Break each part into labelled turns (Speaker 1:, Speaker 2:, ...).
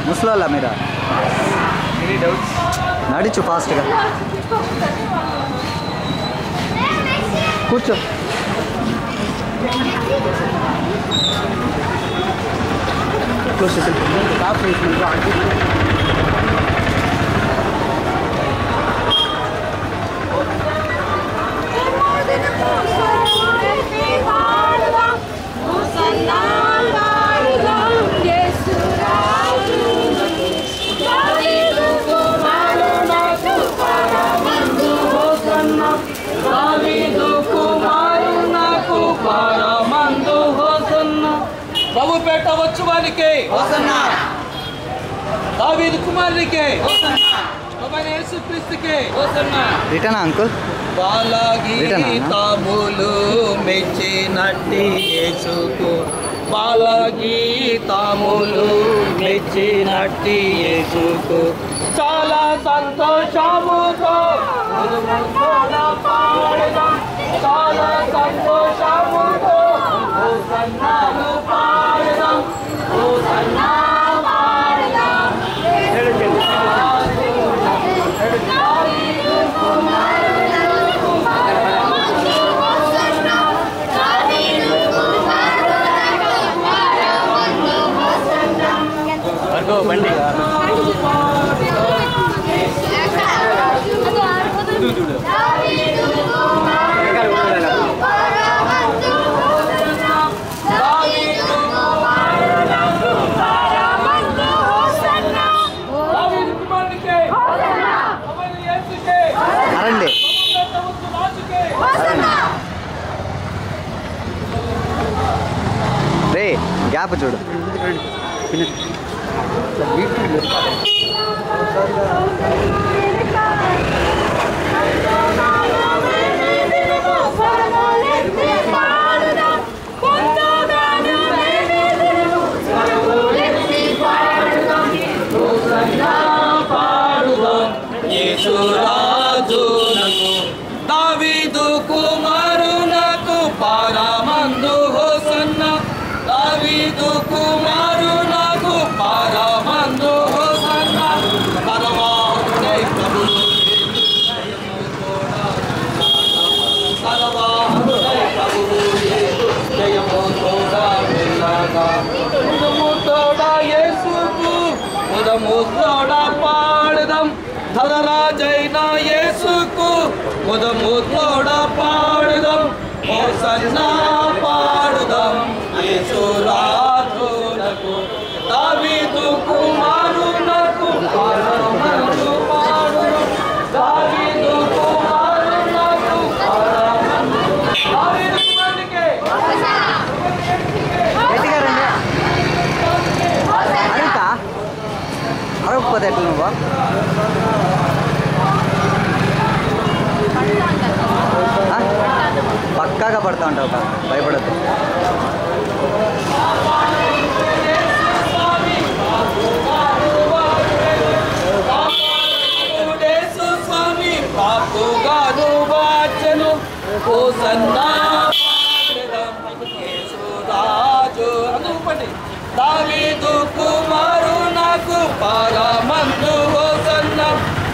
Speaker 1: ముసలోళ్ళ మీరు నడిచు ఫాస్ట్గా కూర్చో
Speaker 2: ప్రభు పేట వచ్చువానికి హోసన్నా, దావీదు కుమారునికి హోసన్నా, ప్రభువైన యేసుక్రీస్తుకి హోసన్నా.
Speaker 1: రిటర్న్ అంకుల్
Speaker 2: బాలగీతములు మెచ్చినట్టి యేసుకు, బాలగీతములు మెచ్చినట్టి యేసుకు చాలా సంతోషముతో పాడదాం, చాలా సంతోషముతో హోసన్నాను పాడదాం, హోసన్నా పాడదాం. బండి
Speaker 1: అరండి రే గ్యాప్ చూడు
Speaker 2: యేసురాజునకు దావీదు కుమారునకు పరమందు హోసన్నా, దావీదు కుమారునకు పరమందు హోసన్నా. సర్వాహుడై ప్రభువు సర్వాహుడై ప్రభువు జయము తోడా వెళ్ళగా, ఉదము తోడా యేసుకు ఉదము తోడా పాడదాం, ధనరాజైన యేసుకు ఉదము తోడా పాడదాం, హోసన్నా పాడదాం. యేసురాజునకు దావీదు కుమారునకు పరమందు పాడదాం, దావీదు కుమారునకు పరమందు. దావీదు కుమారునికి
Speaker 1: అడుగుతా అడగకపోతే ఎట్లా నువ్వు పక్కాగా పడతా ఉంటావు కా భయపడద్దు.
Speaker 2: స్వామి పాపుగాను వాచెను హోసన్నా పాడదాం, యేసురాజు అనుపండి. దావీదు కుమారునకు పరమందు హోసన్నా,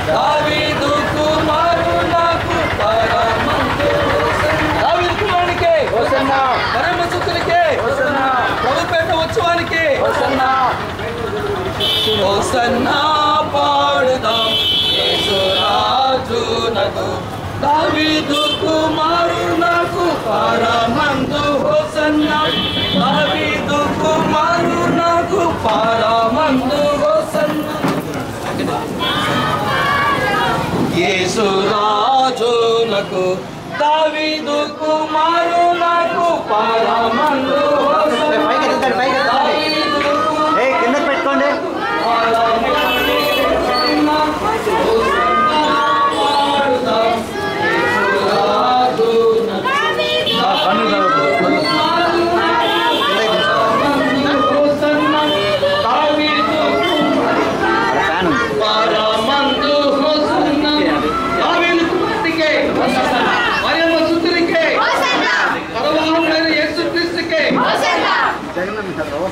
Speaker 2: దావీదు కుమారునకు పరమందు హోసన్నా. దావీదు కుమారునికి హోసన్నా, పరమసుతునికి హోసన్నా, ప్రభుపేట వచ్చువానికి హోసన్నా, హోసన్నా పాడుదాం. యేసురాజునకు దావీదు కుమారునకు పరమందు హోసన్నా, దావీదు కుమారునకు పరమందు హోసన్నా. యేసురాజునకు దావీదు కుమారునకు పరమందు హోసన్నా,
Speaker 1: కిందకి పెట్టుకోండి.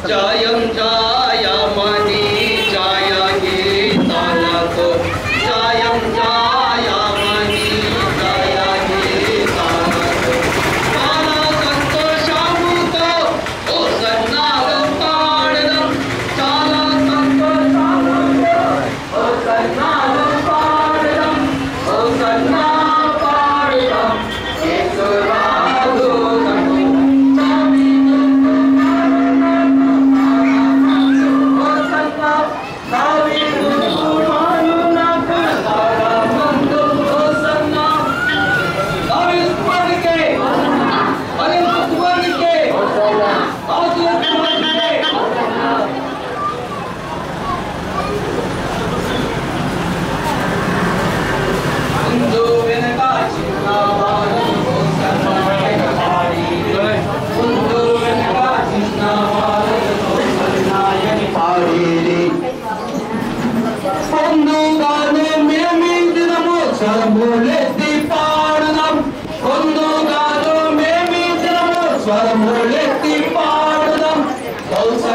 Speaker 2: జయం జయమని జయ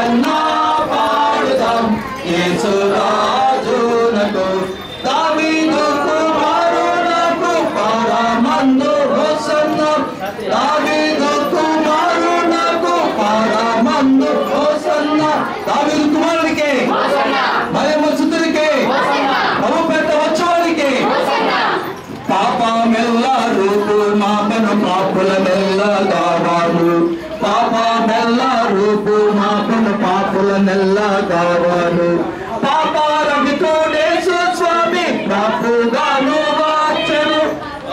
Speaker 2: హోసన్నా పాడుదాం యేసు రాజునకు దావీదు కుమారునకు పరమందు హోసన్నా దావీదు కుమారునకు పరమందు హోసన్నా దావీదు కుమారునికి మరియమ్మ సుతునికి ప్రభుపేట వచ్చేవారికి పాపమెల్ల రూపు మాపను పాపులమెల్ల కావాడు పాపమెల్ల రూపు మాపను పాపులమెల్ల కావాడు పాపారహితుడేసు స్వామి ప్రభుగాను వచ్చెను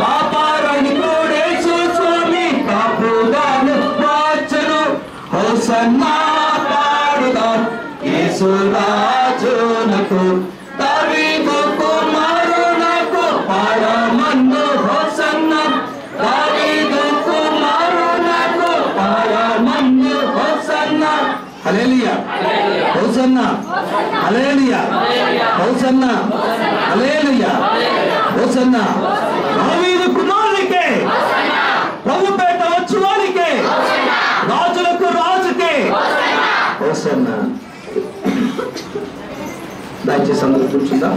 Speaker 2: పాపారహితుడేసు స్వామి ప్రభుగాను వచ్చెను హోసన్నా పాడుదాం యేసు రాజునకు దావీదు కుమారునకు పరమందు హోసన్నా దావీదు కుమారునకు పరమందు హోసన్నా హల్లెలూయా హోసన్నా హల్లెలూయా హోసన్నా హల్లెలూయా హోసన్నా దావీదు కుమారునికే ప్రభుపేట వచ్చువానికే రాజులకు రాజుకే హోసన్నా దయచేసి అందరూ కూర్చుందాం.